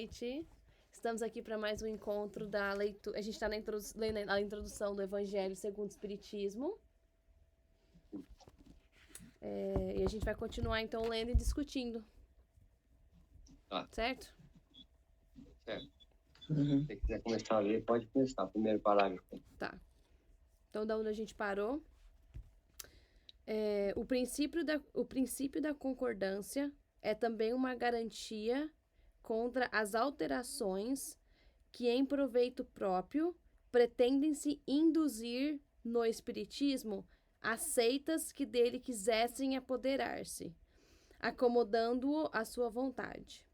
noite. Estamos aqui para mais um encontro da leitura. A gente está lendo a introdução do Evangelho segundo o Espiritismo. E a gente vai continuar então lendo e discutindo. Tá. Certo? Certo. Se você quiser começar a ler, pode começar. Primeiro parágrafo. Tá. Então, da onde a gente parou? O princípio da concordância é também uma garantia contra as alterações que, em proveito próprio, pretendem-se induzir no espiritismo as seitas que dele quisessem apoderar-se, acomodando-o à sua vontade.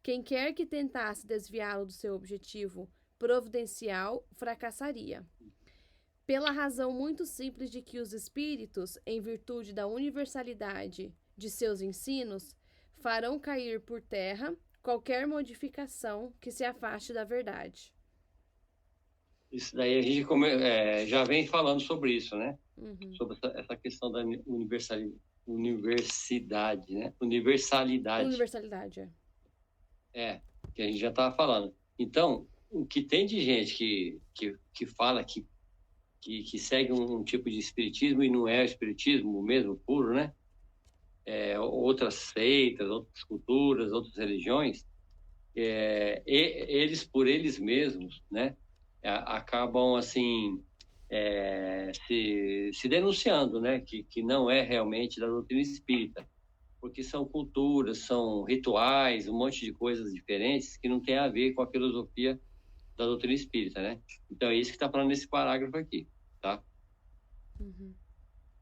Quem quer que tentasse desviá-lo do seu objetivo providencial fracassaria, pela razão muito simples de que os espíritos, em virtude da universalidade de seus ensinos, farão cair por terra qualquer modificação que se afaste da verdade. Isso daí a gente já vem falando sobre isso, né? Sobre essa questão da universidade, né? Universalidade. Que a gente já estava falando. Então, o que tem de gente que fala que segue um tipo de espiritismo e não é o espiritismo mesmo, puro, né? Outras seitas, outras culturas, outras religiões, eles por eles mesmos, né? Acabam assim se denunciando, né? Que não é realmente da doutrina espírita, porque são culturas, são rituais, um monte de coisas diferentes que não tem a ver com a filosofia da doutrina espírita, né? Então é isso que está falando nesse parágrafo aqui, tá?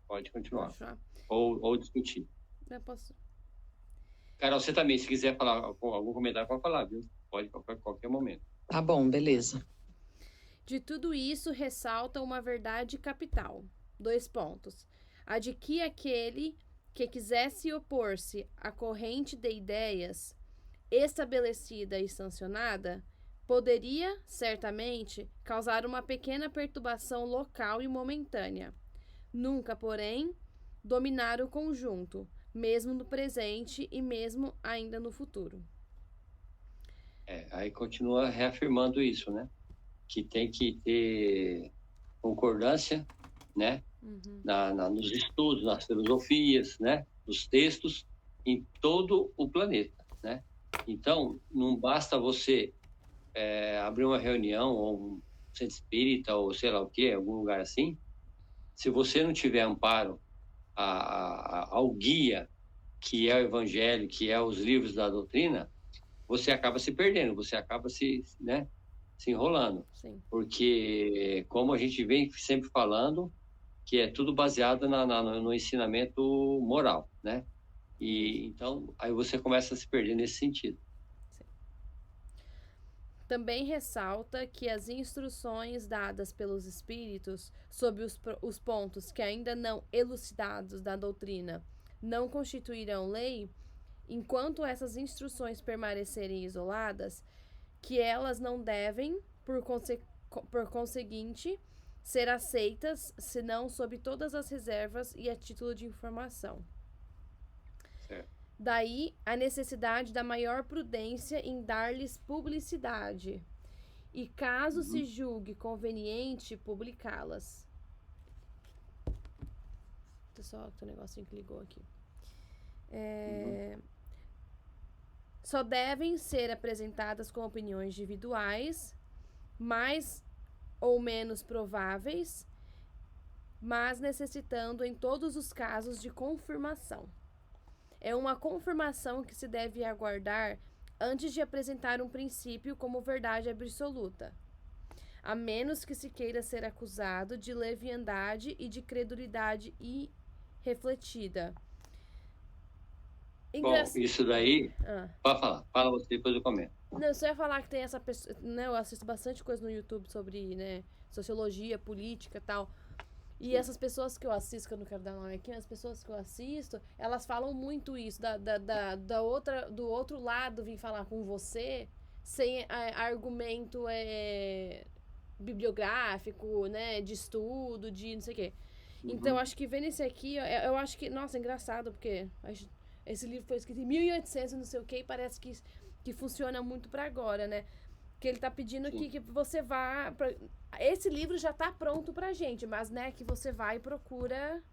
Pode continuar. Ou discutir. Eu posso. Carol, você também, se quiser falar algum comentário, pode falar, viu? Pode a qualquer momento. Tá bom, beleza. De tudo isso ressalta uma verdade capital. 2 pontos. A de que aquele que quisesse opor-se à corrente de ideias estabelecida e sancionada poderia, certamente, causar uma pequena perturbação local e momentânea. Nunca, porém, dominar o conjunto, mesmo no presente e mesmo ainda no futuro. Aí continua reafirmando isso, né? Que tem que ter concordância, né? Nos estudos, nas filosofias, né? Nos textos, em todo o planeta, né? Então, não basta você abrir uma reunião ou um centro espírita ou sei lá o quê, algum lugar assim, se você não tiver amparo ao guia, que é o evangelho, que é os livros da doutrina, você acaba se perdendo, você acaba se enrolando. Sim. Porque, como a gente vem sempre falando, que é tudo baseado no ensinamento moral, né? E então, aí você começa a se perder nesse sentido. Sim. Também ressalta que as instruções dadas pelos espíritos sobre os pontos que ainda não elucidados da doutrina não constituirão lei, enquanto essas instruções permanecerem isoladas, que elas não devem, por conseguinte, ser aceitas, senão sob todas as reservas e a título de informação. Certo. Daí a necessidade da maior prudência em dar-lhes publicidade, e caso se julgue conveniente, publicá-las. Só o negocinho que ligou aqui. Só devem ser apresentadas com opiniões individuais, mais ou menos prováveis, mas necessitando em todos os casos de confirmação. É uma confirmação que se deve aguardar antes de apresentar um princípio como verdade absoluta, a menos que se queira ser acusado de leviandade e de credulidade irrefletida. Bom, isso daí... Pode falar. Fala você, depois eu comento. Não, só ia falar que tem essa pessoa... Né, eu assisto bastante coisa no YouTube sobre, né, sociologia, política e tal. E essas pessoas que eu assisto, que eu não quero dar nome aqui, as pessoas que eu assisto, elas falam muito isso, do outro lado vir falar com você sem argumento bibliográfico, né, de estudo, de não sei o quê. Então, acho que vendo esse aqui, eu acho que, nossa, é engraçado, porque esse livro foi escrito em 1800 e não sei o quê, e parece que que funciona muito para agora, né? Que ele tá pedindo que você vá... Esse livro já tá pronto pra gente, mas, né, que você vai e procura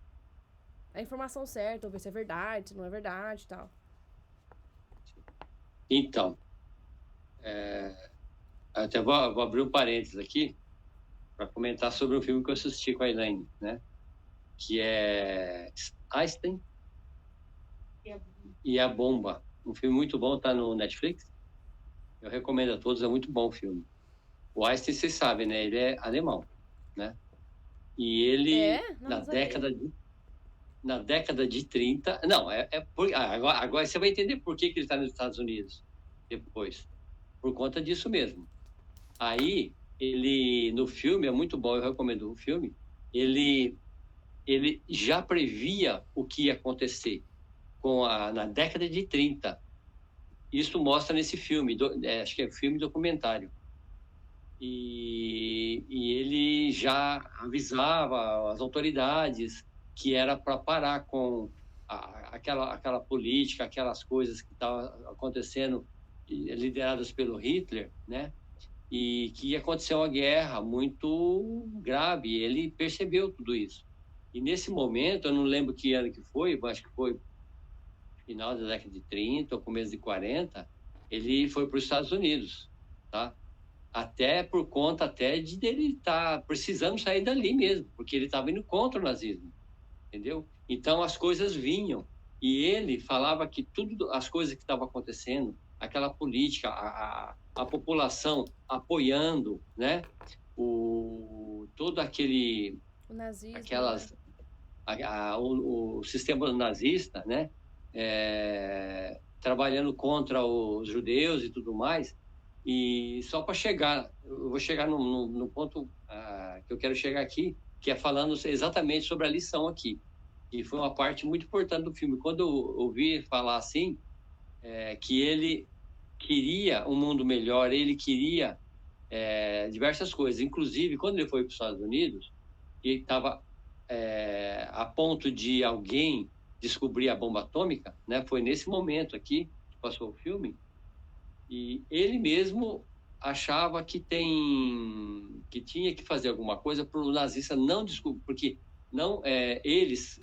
a informação certa, ou ver se é verdade, se não é verdade e tal. Então, até vou abrir um parênteses aqui para comentar sobre um filme que eu assisti com a Elaine, né? Que é Einstein e a Bomba. Um filme muito bom, tá no Netflix. Eu recomendo a todos, é muito bom o filme. O Einstein, vocês sabem, né? Ele é alemão, né? E ele, na década de 30... Não, agora você vai entender por que ele está nos Estados Unidos depois. Por conta disso mesmo. Aí, ele, no filme, é muito bom, eu recomendo o filme, ele já previa o que ia acontecer na década de 30. Isso mostra nesse filme, acho que é filme documentário. E ele já avisava as autoridades que era para parar com aquela política, aquelas coisas que estavam acontecendo, lideradas pelo Hitler, né? E que ia acontecer uma guerra muito grave. Ele percebeu tudo isso. E nesse momento, eu não lembro que ano que foi, acho que foi final da década de 30 ou começo de 40, ele foi para os Estados Unidos, tá? Até por conta de dele estar precisando sair dali mesmo, porque ele estava indo contra o nazismo, entendeu? Então as coisas vinham e ele falava que tudo, as coisas que estavam acontecendo, aquela política, a população apoiando, né? Todo aquele, o nazismo, aquelas, o sistema nazista, né? Trabalhando contra os judeus e tudo mais. E só para chegar, eu vou chegar no ponto que eu quero chegar aqui, que é falando exatamente sobre a lição aqui. E foi uma parte muito importante do filme. Quando eu ouvi falar assim, que ele queria um mundo melhor, ele queria diversas coisas. Inclusive, quando ele foi para os Estados Unidos, ele estava a ponto de alguém descobrir a bomba atômica, né? Foi nesse momento aqui que passou o filme. E ele mesmo achava que tinha que fazer alguma coisa para o nazista não descobrir, porque não eles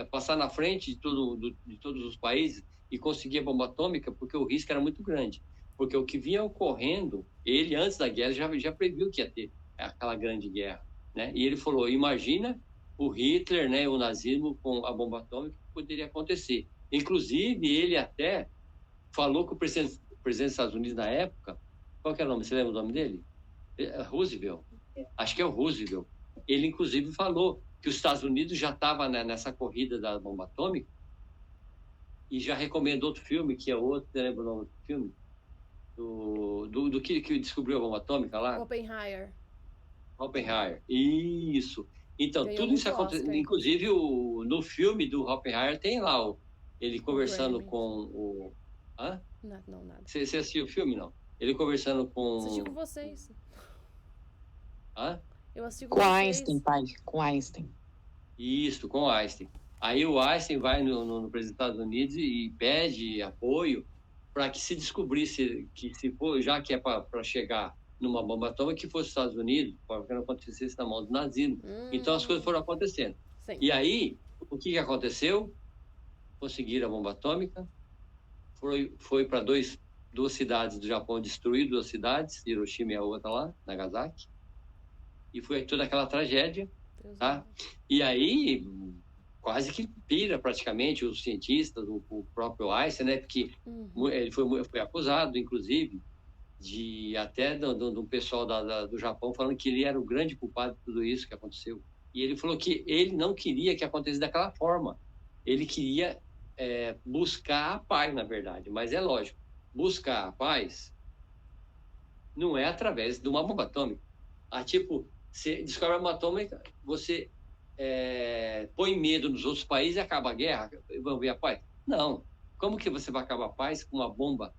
passar na frente de todos os países e conseguir a bomba atômica, porque o risco era muito grande. Porque o que vinha ocorrendo, ele antes da guerra já previu que ia ter aquela grande guerra, né? E ele falou: imagina o Hitler, né, o nazismo com a bomba atômica, que poderia acontecer. Inclusive, ele até falou que o presidente dos Estados Unidos na época, qual que era o nome? Você lembra o nome dele? Roosevelt. Acho que é o Roosevelt. Ele, inclusive, falou que os Estados Unidos já estava nessa corrida da bomba atômica e já recomendou outro filme, que é outro, você lembra o nome do filme? Do que descobriu a bomba atômica lá? Oppenheimer. Isso. Então, tudo isso aconteceu. Inclusive, no filme do Oppenheimer tem lá ele conversando com o... Hã? Não, nada. Você assistiu o filme, não? Ele conversando com... Assisti com vocês. Hã? Eu assisti com Einstein, pai. Com Einstein. Isso, com Einstein. Aí o Einstein vai no presidente dos Estados Unidos e pede apoio para que se descobrisse que, se for, já que é para chegar numa bomba atômica, que fosse os Estados Unidos, para que não acontecesse na mão do nazismo. Então as coisas foram acontecendo. Sim. E aí, o que aconteceu? Conseguiram a bomba atômica, foi para duas cidades do Japão, destruir duas cidades, Hiroshima e a outra lá, Nagasaki, e foi toda aquela tragédia, tá? E aí quase que pira praticamente os cientistas, o próprio Einstein, né? Porque ele foi acusado, inclusive, até do pessoal do Japão falando que ele era o grande culpado de tudo isso que aconteceu. E ele falou que ele não queria que acontecesse daquela forma. Ele queria buscar a paz, na verdade. Mas é lógico, buscar a paz não é através de uma bomba atômica. Tipo, você descobre uma bomba atômica, você põe medo nos outros países e acaba a guerra, vão ver a paz? Não. Como que você vai acabar a paz com uma bomba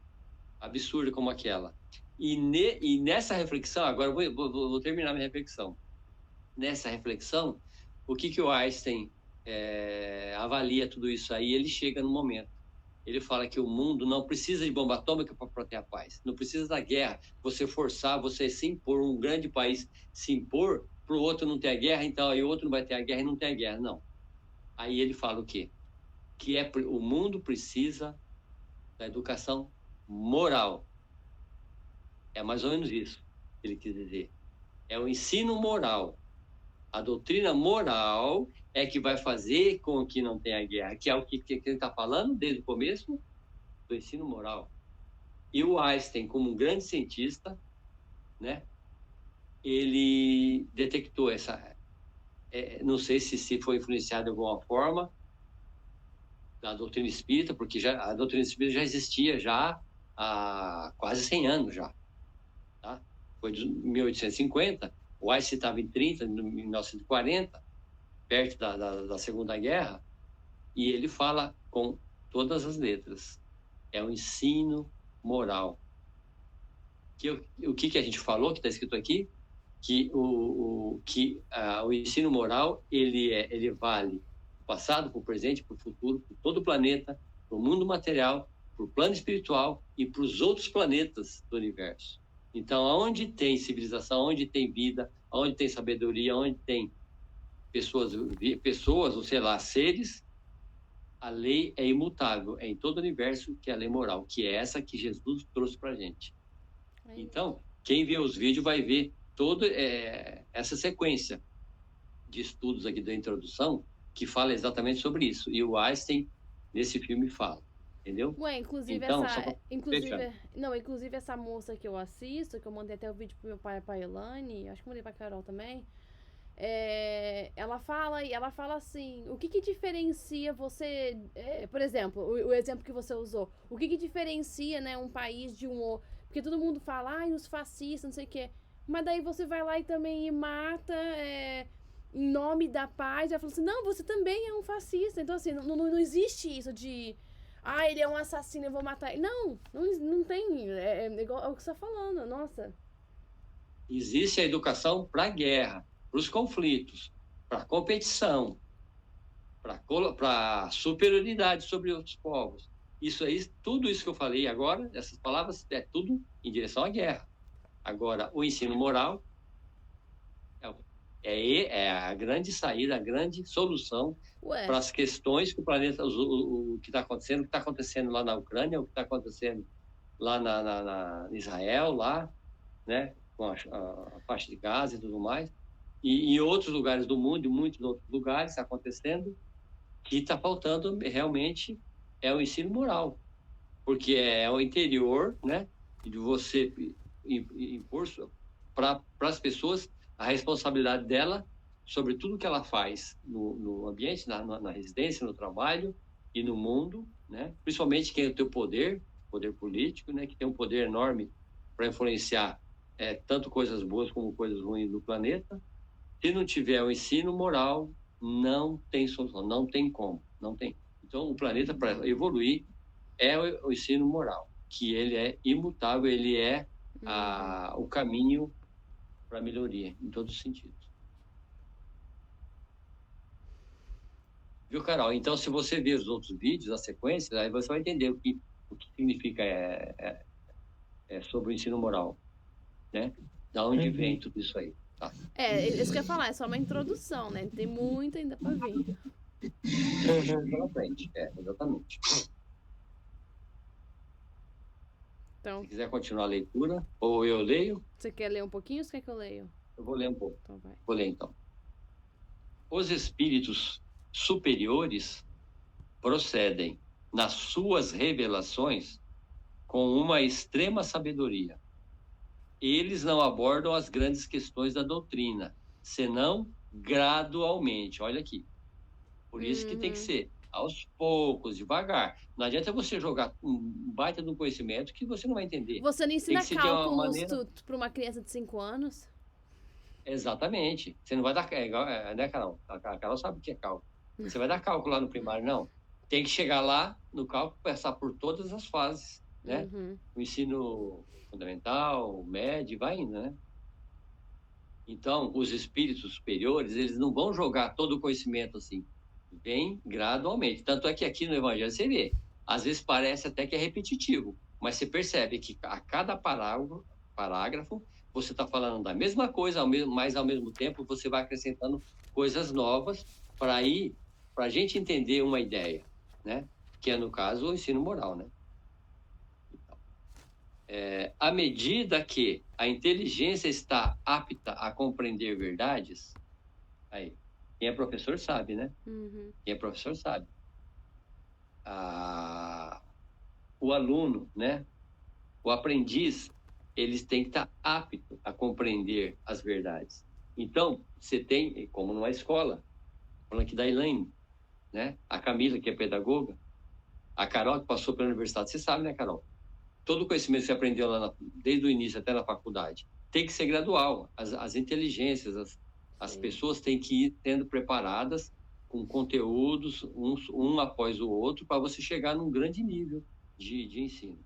absurda como aquela? E nessa reflexão, agora vou terminar minha reflexão. Nessa reflexão, o que o Einstein avalia tudo isso aí? Ele chega no momento Ele fala que o mundo não precisa de bomba atômica para ter a paz. Não precisa da guerra. Você forçar, você se impor, um grande país se impor para o outro não ter a guerra, então aí o outro não vai ter a guerra e não tem a guerra. Não. Aí ele fala o quê? Que o mundo precisa da educação moral. É mais ou menos isso que ele quis dizer. É o ensino moral. A doutrina moral é que vai fazer com que não tenha guerra, que é o que ele está falando desde o começo do ensino moral. E o Einstein, como um grande cientista, né, ele detectou não sei se foi influenciado de alguma forma da doutrina espírita, porque a doutrina espírita já existia já há quase 100 anos já. Tá? Foi de 1850, o Einstein estava em 1940, perto da Segunda Guerra, e ele fala com todas as letras. É o ensino moral. O que a gente falou, que está escrito aqui? Que o ensino moral ele vale para o passado, para o presente, para o futuro, para todo o planeta, para o mundo material, para o plano espiritual e para os outros planetas do universo. Então, onde tem civilização, onde tem vida, onde tem sabedoria, onde tem pessoas, ou sei lá, seres, a lei é imutável. É em todo o universo que é a lei moral, que é essa que Jesus trouxe para a gente. Então, quem vê os vídeos vai ver toda essa sequência de estudos aqui da introdução que fala exatamente sobre isso. E o Einstein, nesse filme, fala. Entendeu? Ué, inclusive então, inclusive essa moça que eu assisto, que eu mandei até o vídeo pro meu pai e pra Elane, acho que mandei pra Carol também. Ela fala assim, o que diferencia você, por exemplo, o exemplo que você usou, o que diferencia, né, um país de um outro? Porque todo mundo fala, os fascistas, não sei o quê, mas daí você vai lá e também mata em nome da paz, e ela fala assim, não, você também é um fascista, então assim, não existe isso de, ele é um assassino, eu vou matar ele. Não tem, igual o que você tá falando, nossa. Existe a educação para a guerra, para os conflitos, para a competição, para a superioridade sobre outros povos. Isso aí, tudo isso que eu falei agora, essas palavras, é tudo em direção à guerra. Agora, o ensino moral é a grande saída, a grande solução para as questões que o planeta, o que está acontecendo, o que está acontecendo lá na Ucrânia, o que está acontecendo lá na Israel, lá, né, com a faixa de Gaza e tudo mais, e em outros lugares do mundo, em muitos outros lugares está acontecendo, que está faltando realmente é o ensino moral, porque é o interior, né, de você impor para as pessoas a responsabilidade dela sobre tudo que ela faz no ambiente, na residência, no trabalho e no mundo, né, principalmente quem tem o poder político, né, que tem um poder enorme para influenciar tanto coisas boas como coisas ruins do planeta. Se não tiver o ensino moral, não tem solução, não tem como, não tem. Então, o planeta, para evoluir, é o ensino moral, que ele é imutável, ele é o caminho para a melhoria, em todos os sentidos. Viu, Carol? Então, se você ver os outros vídeos, a sequência, aí você vai entender o que significa sobre o ensino moral, né? Da onde vem tudo isso aí. Tá. Isso que eu ia falar, é só uma introdução, né? Tem muito ainda para vir. Pela frente, exatamente. Então, se quiser continuar a leitura, ou eu leio. Você quer ler um pouquinho ou você quer que eu leia? Eu vou ler um pouco. Então vai. Vou ler então. Os espíritos superiores procedem nas suas revelações com uma extrema sabedoria. Eles não abordam as grandes questões da doutrina, senão gradualmente. Olha aqui. Por isso que tem que ser aos poucos, devagar. Não adianta você jogar um baita de um conhecimento que você não vai entender. Você não ensina cálculos para uma criança de 5 anos? Exatamente. Você não vai dar... né, Carol? A Carol sabe o que é cálculo. Você vai dar cálculo lá no primário, não. Tem que chegar lá no cálculo, passar por todas as fases, né? O ensino fundamental, médio, vai indo, né? Então, os espíritos superiores, eles não vão jogar todo o conhecimento assim. Vem gradualmente. Tanto é que aqui no Evangelho você vê, às vezes parece até que é repetitivo, mas você percebe que a cada parágrafo você está falando da mesma coisa, mas ao mesmo tempo você vai acrescentando coisas novas para a gente entender uma ideia, né? Que é, no caso, o ensino moral, né? À medida que a inteligência está apta a compreender verdades, aí, quem é professor sabe, né? Uhum. Quem é professor sabe. O aluno, né? O aprendiz, eles têm que estar apto a compreender as verdades. Então, você tem, como numa escola, falando aqui da Elaine, né? A Camila, que é pedagoga, a Carol, que passou pela universidade, você sabe, né, Carol? Todo o conhecimento que você aprendeu lá desde o início até na faculdade tem que ser gradual. As inteligências, as pessoas têm que ir sendo preparadas com conteúdos, um após o outro, para você chegar num grande nível de ensino.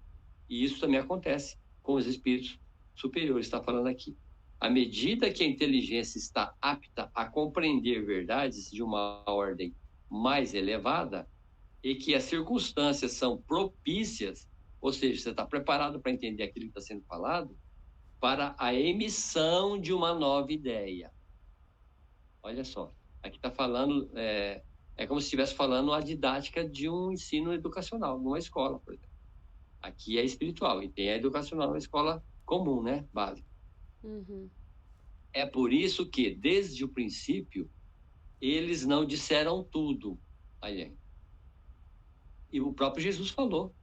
E isso também acontece com os espíritos superiores, está falando aqui. À medida que a inteligência está apta a compreender verdades de uma ordem mais elevada e que as circunstâncias são propícias, ou seja, você está preparado para entender aquilo que está sendo falado, para a emissão de uma nova ideia. Olha só, aqui está falando, é como se estivesse falando a didática de um ensino educacional, numa escola, por exemplo. Aqui é espiritual, e tem a educacional na escola comum, né, básica. Uhum. É por isso que, desde o princípio, eles não disseram tudo. Aí, e o próprio Jesus falou.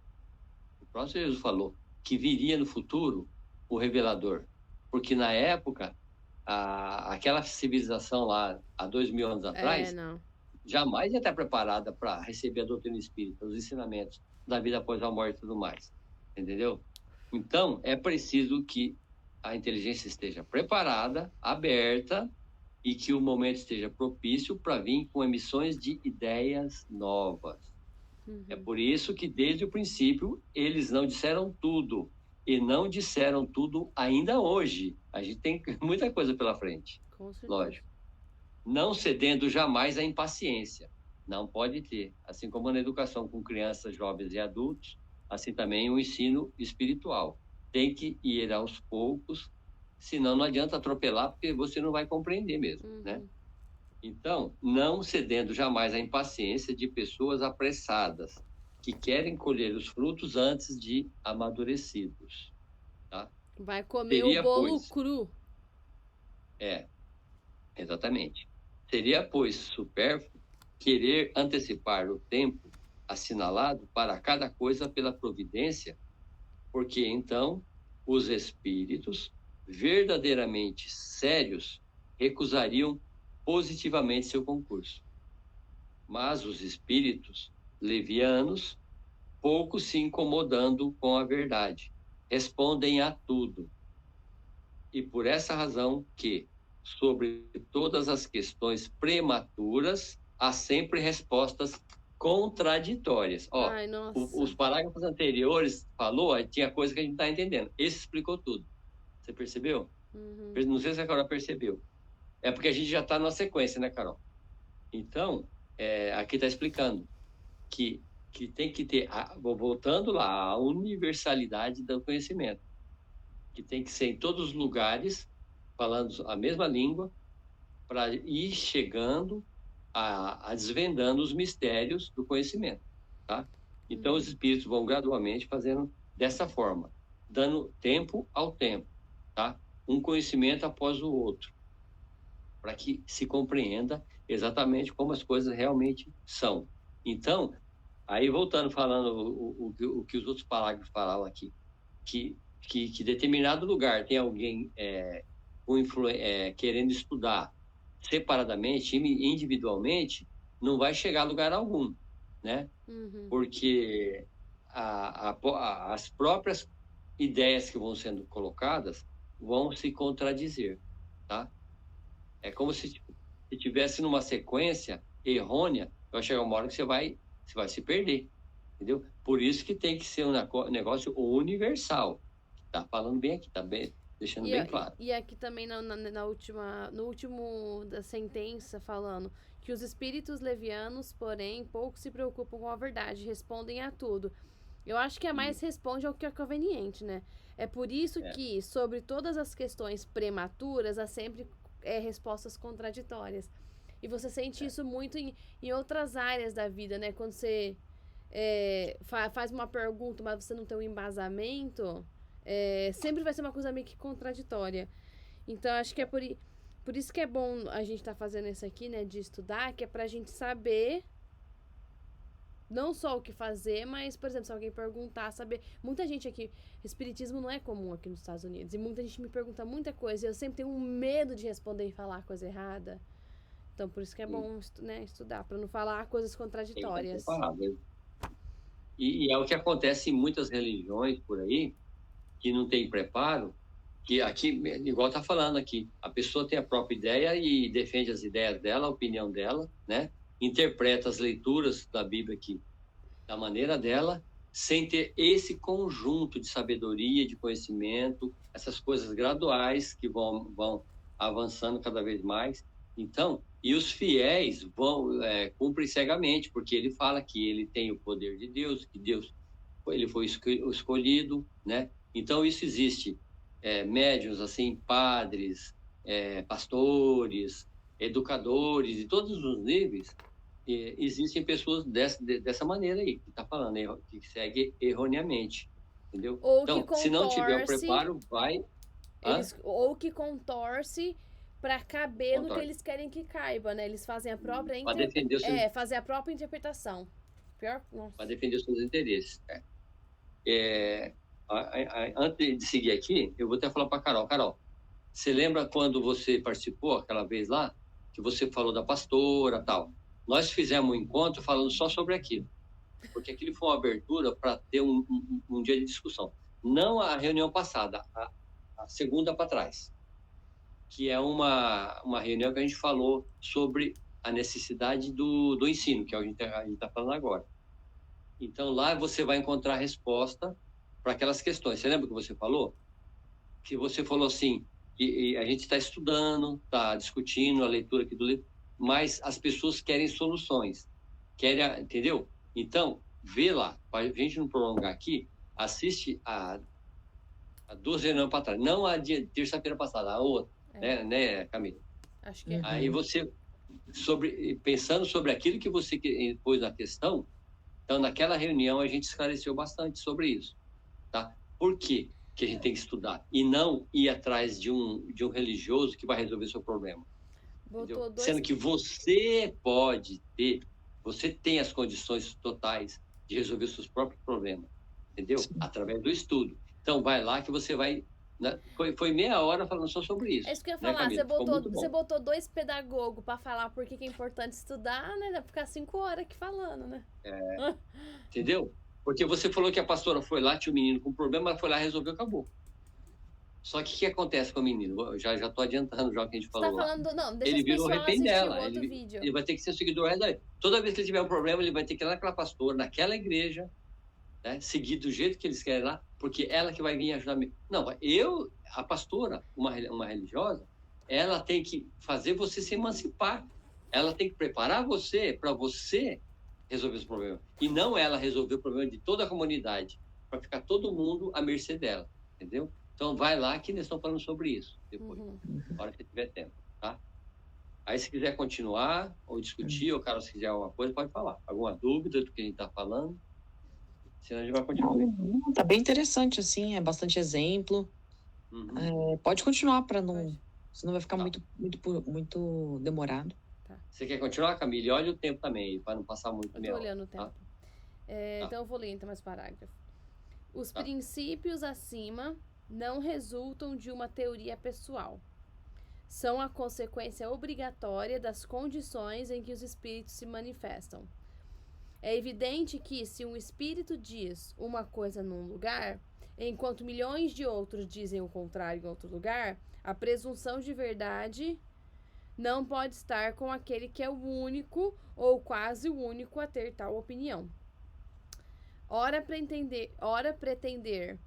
O próprio Jesus falou que viria no futuro o revelador. Porque na época, aquela civilização lá, há 2000 anos atrás, jamais ia estar preparada para receber a doutrina espírita, os ensinamentos da vida após a morte e tudo mais. Entendeu? Então, é preciso que a inteligência esteja preparada, aberta, e que o momento esteja propício para vir com emissões de ideias novas. Uhum. É por isso que, desde o princípio, eles não disseram tudo. E não disseram tudo ainda hoje. A gente tem muita coisa pela frente. Com certeza. Lógico. Não cedendo jamais à impaciência. Não pode ter. Assim como na educação com crianças, jovens e adultos, assim também o ensino espiritual. Tem que ir aos poucos, senão não adianta atropelar, porque você não vai compreender mesmo, né? Então, não cedendo jamais à impaciência de pessoas apressadas, que querem colher os frutos antes de amadurecidos. Tá? Vai comer o bolo cru. Exatamente. Seria, pois, supérfluo querer antecipar o tempo assinalado para cada coisa pela providência, porque então os espíritos verdadeiramente sérios recusariam positivamente seu concurso. Mas os espíritos levianos, pouco se incomodando com a verdade, respondem a tudo. E por essa razão que, sobre todas as questões prematuras, há sempre respostas contraditórias. Ó, ai, os parágrafos anteriores falou, tinha coisa que a gente não está entendendo. Esse explicou tudo. Você percebeu? Uhum. Não sei se a Carol percebeu. É porque a gente já está numa sequência, né, Carol? Então, aqui está explicando que tem que ter, voltando lá, a universalidade do conhecimento, que tem que ser em todos os lugares, falando a mesma língua, para ir chegando a desvendando os mistérios do conhecimento, tá? Então, os espíritos vão gradualmente fazendo dessa forma, dando tempo ao tempo, tá? Um conhecimento após o outro, para que se compreenda exatamente como as coisas realmente são. Então, aí voltando, falando o que os outros parágrafos falavam aqui, que determinado lugar tem alguém querendo estudar separadamente, individualmente, não vai chegar a lugar algum, né? Uhum. Porque as próprias ideias que vão sendo colocadas vão se contradizer, tá? É como se tivesse numa sequência errônea, vai chegar uma hora que você vai se perder, entendeu? Por isso que tem que ser um negócio universal. Tá falando bem aqui, tá bem? deixando bem claro. E aqui também no último da sentença falando que os espíritos levianos, porém, pouco se preocupam com a verdade, respondem a tudo. Eu acho que a mais responde ao que é conveniente, né? É por isso que, sobre todas as questões prematuras, há sempre respostas contraditórias. E você sente isso muito em outras áreas da vida, né? Quando você faz uma pergunta, mas você não tem um embasamento, sempre vai ser uma coisa meio que contraditória. Então, acho que é por isso que é bom a gente estar fazendo isso aqui, né? De estudar, que é pra gente saber não só o que fazer, mas, por exemplo, se alguém perguntar, saber... Muita gente aqui... Espiritismo não é comum aqui nos Estados Unidos. E muita gente me pergunta muita coisa. E eu sempre tenho um medo de responder e falar coisa errada. Então, por isso que é bom estudar, para não falar coisas contraditórias. E é o que acontece em muitas religiões por aí, que não tem preparo, que aqui, igual está falando aqui, a pessoa tem a própria ideia e defende as ideias dela, a opinião dela, né? Interpreta as leituras da Bíblia aqui da maneira dela, sem ter esse conjunto de sabedoria, de conhecimento, essas coisas graduais que vão avançando cada vez mais. Então, e os fiéis cumprem cegamente, porque ele fala que ele tem o poder de Deus, que ele foi escolhido, né? Então, isso existe. Médiuns, assim, padres, pastores, educadores, de todos os níveis, existem pessoas dessa maneira aí, que está falando, que segue erroneamente, entendeu? Ou então, que se não tiver o preparo, ou que contorce para caber no que eles querem que caiba, né? Eles fazem a própria fazer a própria interpretação. Para defender os seus interesses. Antes de seguir aqui, eu vou até falar para Carol. Carol, você lembra quando você participou aquela vez lá, que você falou da pastora e tal? Nós fizemos um encontro falando só sobre aquilo, porque aquilo foi uma abertura para ter um dia de discussão. Não a reunião passada, a segunda para trás, que é uma reunião que a gente falou sobre a necessidade do ensino, que é o que a gente está falando agora. Então, lá você vai encontrar a resposta para aquelas questões. Você lembra que você falou? Que você falou assim, que a gente está estudando, está discutindo a leitura aqui do livro, mas as pessoas querem soluções. Entendeu? Então, vê lá, para a gente não prolongar aqui, assiste a 2 reuniões para trás. Não a de terça-feira passada, a outra. Né, Camila? Acho que é. Aí você, pensando sobre aquilo que você pôs na questão, então, naquela reunião, a gente esclareceu bastante sobre isso. Tá? Por quê que a gente tem que estudar? E não ir atrás de um religioso que vai resolver seu problema. Sendo que você você tem as condições totais de resolver os seus próprios problemas, entendeu? Sim. Através do estudo. Então, vai lá que você vai... Né? Foi meia hora falando só sobre isso. É isso que eu ia falar, você botou 2 pedagogos para falar por que é importante estudar, né? Dá pra ficar 5 horas aqui falando, né? Entendeu? Porque você falou que a pastora foi lá, tinha um menino com problema, ela foi lá, resolveu, acabou. Só que o que acontece com o menino? Eu já tô adiantando já o que a gente falou. Você tá falando, não, deixa ele virou refém dela. Vídeo. Ele vai ter que ser seguidor. Toda vez que ele tiver um problema, ele vai ter que ir lá naquela pastora, naquela igreja, né, seguir do jeito que eles querem lá, porque ela que vai vir ajudar. Não, a pastora, uma religiosa, ela tem que fazer você se emancipar. Ela tem que preparar você para você resolver os problemas. E não ela resolver o problema de toda a comunidade, para ficar todo mundo à mercê dela, entendeu? Então, vai lá que eles estão falando sobre isso depois, na hora que tiver tempo, tá? Aí, se quiser continuar, ou discutir, ou Carol, se quiser alguma coisa, pode falar. Alguma dúvida do que a gente está falando? Senão a gente vai continuar. Tá bem interessante, assim, é bastante exemplo. Pode continuar, para não... Senão vai ficar muito demorado. Tá. Você quer continuar, Camille? Olha o tempo também, para não passar muito. Eu tô olhando o tempo. Tá? Então, eu vou ler então mais parágrafo. Os princípios acima não resultam de uma teoria pessoal. São a consequência obrigatória das condições em que os espíritos se manifestam. É evidente que, se um espírito diz uma coisa num lugar, enquanto milhões de outros dizem o contrário em outro lugar, a presunção de verdade não pode estar com aquele que é o único ou quase o único a ter tal opinião. Ora pretender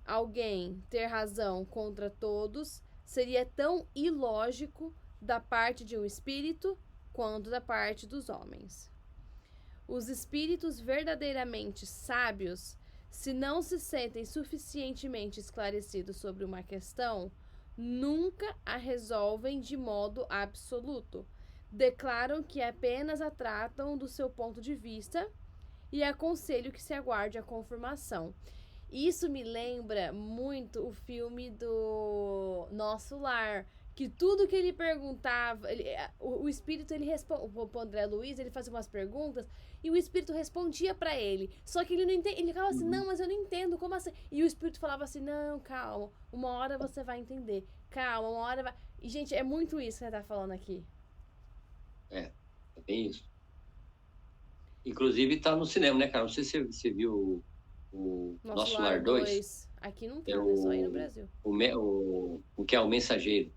alguém ter razão contra todos seria tão ilógico da parte de um espírito quanto da parte dos homens. Os espíritos verdadeiramente sábios, se não se sentem suficientemente esclarecidos sobre uma questão, nunca a resolvem de modo absoluto. Declaram que apenas a tratam do seu ponto de vista e aconselho que se aguarde a confirmação. Isso me lembra muito o filme do Nosso Lar, que tudo que ele perguntava, o espírito, ele responde, o André Luiz, ele fazia umas perguntas e o espírito respondia pra ele. Só que ele não entende, ele falava assim, não, mas eu não entendo, como assim? E o espírito falava assim, não, calma, uma hora você vai entender, calma, uma hora vai... E, gente, é muito isso que você tá falando aqui. É bem isso. Inclusive tá no cinema, né, cara? Não sei se você viu o Nosso Lar 2. Aqui não tá, é só aí no Brasil. O que é o Mensageiro.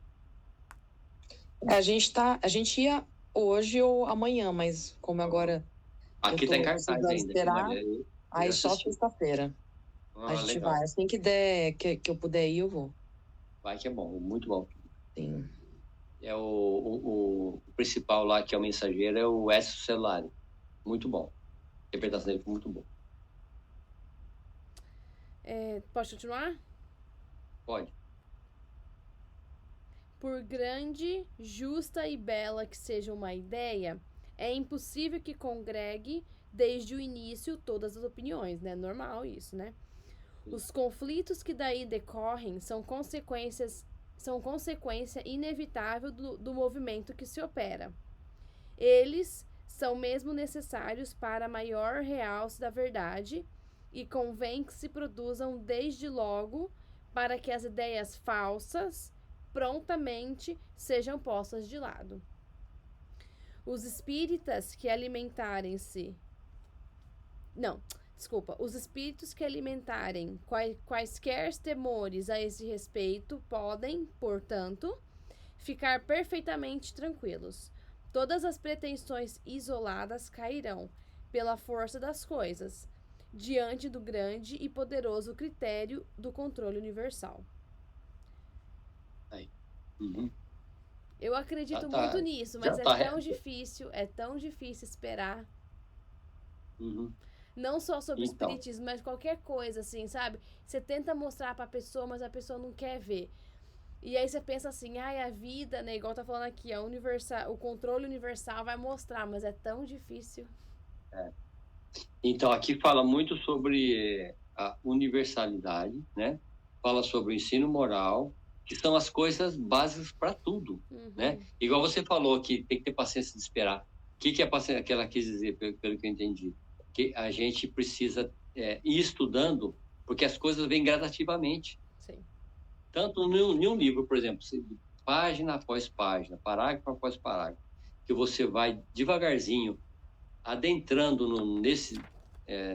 A gente ia hoje ou amanhã, mas como agora... Aqui tá em cartaz ainda. Esperar, aí só sexta-feira. A gente legal. vai. Assim que der, que eu puder ir, eu vou. Vai que é bom, muito bom. Sim. É o principal lá, que é o Mensageiro, é o Écio Celari. Muito bom. A interpretação dele foi muito boa. Pode continuar? Pode. Por grande, justa e bela que seja uma ideia, é impossível que congregue desde o início todas as opiniões, né? Normal isso, né? Os conflitos que daí decorrem são consequência inevitável do movimento que se opera. Eles são mesmo necessários para maior realce da verdade e convém que se produzam desde logo para que as ideias falsas prontamente sejam postas de lado. Os espíritas que alimentarem-se... os espíritos que alimentarem quaisquer temores a esse respeito podem, portanto, ficar perfeitamente tranquilos. Todas as pretensões isoladas cairão, pela força das coisas, diante do grande e poderoso critério do controle universal. Uhum. Eu acredito muito nisso, mas é tão difícil esperar. Uhum. Não só sobre o espiritismo, mas qualquer coisa, assim, sabe? Você tenta mostrar pra pessoa, mas a pessoa não quer ver. E aí você pensa assim, a vida, né? Igual tá falando aqui, o controle universal vai mostrar, mas é tão difícil. Então, aqui fala muito sobre a universalidade, né? Fala sobre o ensino moral, que são as coisas básicas para tudo, né? Igual você falou que tem que ter paciência de esperar. O que a paciência que ela quis dizer, pelo que eu entendi? Que a gente precisa ir estudando, porque as coisas vêm gradativamente. Sim. Tanto em um livro, por exemplo, página após página, parágrafo após parágrafo, que você vai devagarzinho adentrando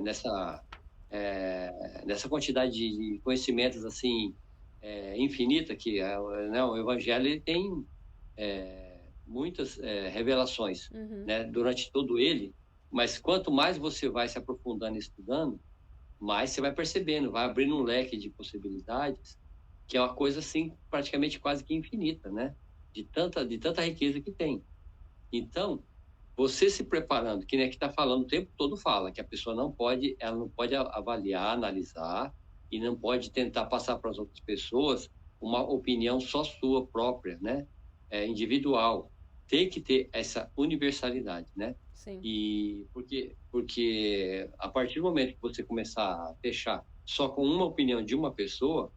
nessa quantidade de conhecimentos assim infinita, que o Evangelho ele tem muitas revelações, né, durante todo ele, mas quanto mais você vai se aprofundando e estudando, mais você vai percebendo, vai abrindo um leque de possibilidades, que é uma coisa assim praticamente quase que infinita, né, de tanta riqueza que tem. Então, você se preparando, que nem aqui está falando o tempo todo, fala que a pessoa não pode avaliar, analisar, e não pode tentar passar para as outras pessoas uma opinião só sua própria, né? Individual. Tem que ter essa universalidade, né? Sim. E porque a partir do momento que você começar a fechar só com uma opinião de uma pessoa,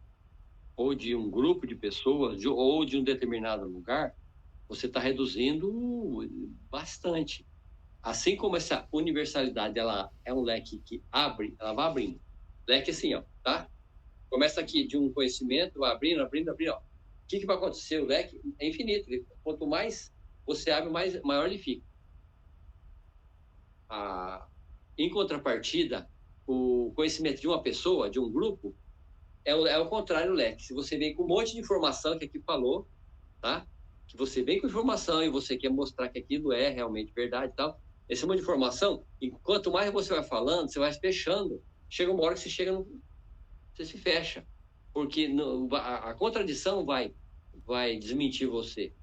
ou de um grupo de pessoas, ou de um determinado lugar, você está reduzindo bastante. Assim como essa universalidade, ela é um leque que abre, ela vai abrindo. Leque assim, ó, tá? Começa aqui de um conhecimento, vai abrindo, ó. O que vai acontecer? O leque é infinito. Quanto mais você abre, maior ele fica. Em contrapartida, o conhecimento de uma pessoa, de um grupo, é o contrário, o leque. Se você vem com um monte de informação que aqui falou, tá? Que você vem com informação e você quer mostrar que aquilo é realmente verdade e tal, esse monte de informação, e quanto mais você vai falando, você vai fechando. Chega uma hora que você se fecha. porque a contradição vai desmentir você,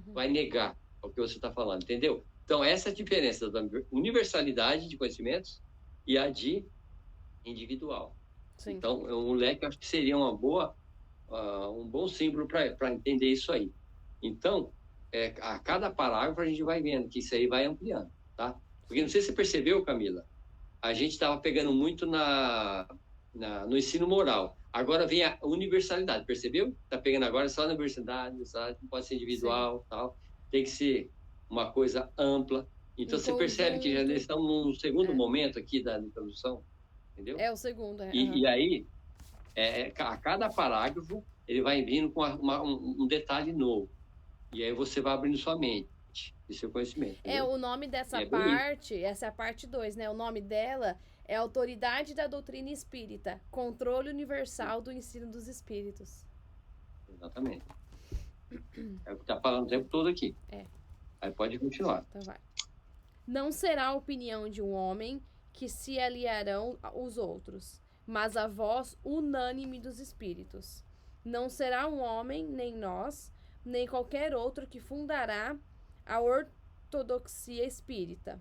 vai negar o que você está falando, entendeu? Então, essa é a diferença da universalidade de conhecimentos e a de individual. Sim. Então, um leque, eu acho que seria um bom símbolo para entender isso aí. Então, a cada parágrafo a gente vai vendo que isso aí vai ampliando, tá? Porque não sei se você percebeu, Camila, a gente estava pegando muito no ensino moral. Agora vem a universalidade, percebeu? Está pegando agora só na universidade, não pode ser individual, tal. Tem que ser uma coisa ampla. Então, você percebe que já estamos num segundo momento aqui da introdução, entendeu? É o segundo, E aí, a cada parágrafo, ele vai vindo com um detalhe novo. E aí você vai abrindo sua mente e seu conhecimento. Entendeu? O nome dessa parte, essa é a parte 2, né? O nome dela é Autoridade da Doutrina Espírita, Controle Universal do Ensino dos Espíritos. Exatamente. É o que está falando o tempo todo aqui. Aí pode continuar. Então vai. Não será a opinião de um homem que se aliarão os outros, mas a voz unânime dos espíritos. Não será um homem, nem nós, nem qualquer outro que fundará a ortodoxia espírita.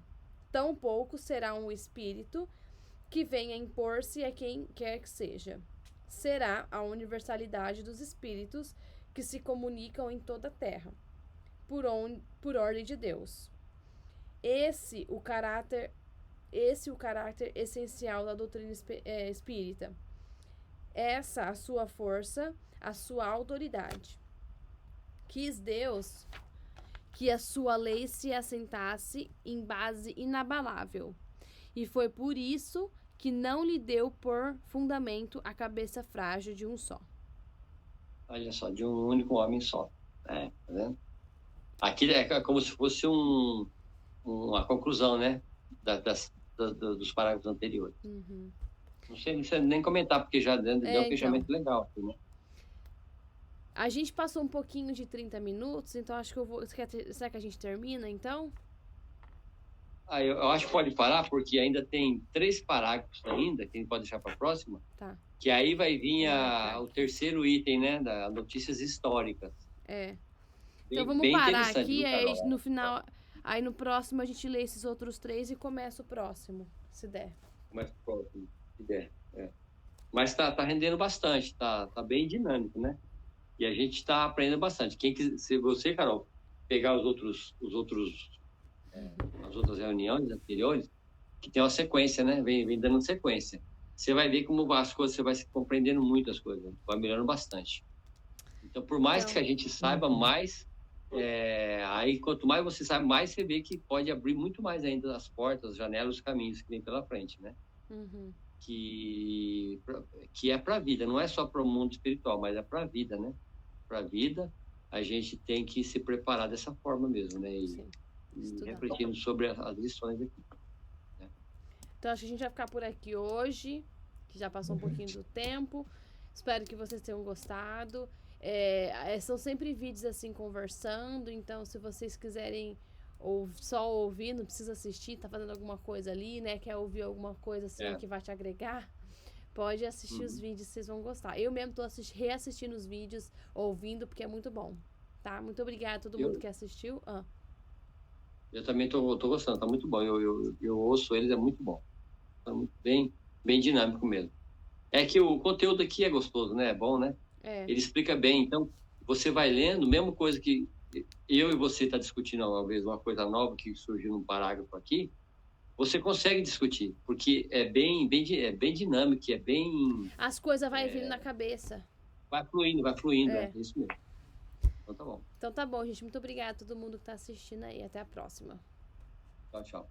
Tampouco será um espírito que venha impor-se a quem quer que seja. Será a universalidade dos espíritos que se comunicam em toda a terra, por ordem de Deus. Esse o caráter essencial da doutrina espírita. Essa a sua força, a sua autoridade. Quis Deus que a sua lei se assentasse em base inabalável, e foi por isso que não lhe deu por fundamento a cabeça frágil de um só. Olha só, de um único homem só. Tá vendo? Aqui é como se fosse uma conclusão, né? Dos parágrafos anteriores. Não sei nem comentar, porque já deu um fechamento legal aqui, né? A gente passou um pouquinho de 30 minutos, então acho que eu vou... Será que a gente termina, então? Eu acho que pode parar, porque ainda tem 3 parágrafos ainda, que a gente pode deixar para a próxima. Tá. Que aí vai vir o terceiro item, né? Das notícias históricas. Então vamos parar aqui, aí no final... Aí no próximo a gente lê esses outros 3 e começa o próximo, se der. Começa o próximo, se der. Mas tá rendendo bastante, tá bem dinâmico, né? E a gente está aprendendo bastante. Se você, Carol, pegar as outras reuniões anteriores, que tem uma sequência, né? Vem dando sequência. Você vai ver como as coisas, você vai se compreendendo muito as coisas, vai melhorando bastante. Então, por mais que a gente saiba mais, aí quanto mais você sabe, mais você vê que pode abrir muito mais ainda as portas, as janelas, os caminhos que vem pela frente, né? Que é para a vida, não é só para o mundo espiritual, mas é para a vida, né? Para a vida, a gente tem que se preparar dessa forma mesmo, né? E refletindo sobre as lições aqui. Né? Então, acho que a gente vai ficar por aqui hoje, que já passou um pouquinho do tempo. Espero que vocês tenham gostado. São sempre vídeos assim, conversando, então se vocês quiserem só ouvir, não precisa assistir, tá fazendo alguma coisa ali, né? Quer ouvir alguma coisa assim que vai te agregar? Pode assistir os vídeos, vocês vão gostar. Eu mesmo tô reassistindo os vídeos, ouvindo, porque é muito bom, tá? Muito obrigada a todo mundo que assistiu. Eu também tô gostando, tá muito bom. Eu ouço eles, é muito bom. Tá muito bem dinâmico mesmo. É que o conteúdo aqui é gostoso, né? É bom, né? Ele explica bem. Então, você vai lendo, mesma coisa que eu e você tá discutindo uma vez, uma coisa nova que surgiu num parágrafo aqui, você consegue discutir, porque é bem dinâmico, é bem... As coisas vai vindo na cabeça. Vai fluindo, é isso mesmo. Então tá bom. Então tá bom, gente. Muito obrigada a todo mundo que tá assistindo aí. Até a próxima. Tchau, tchau.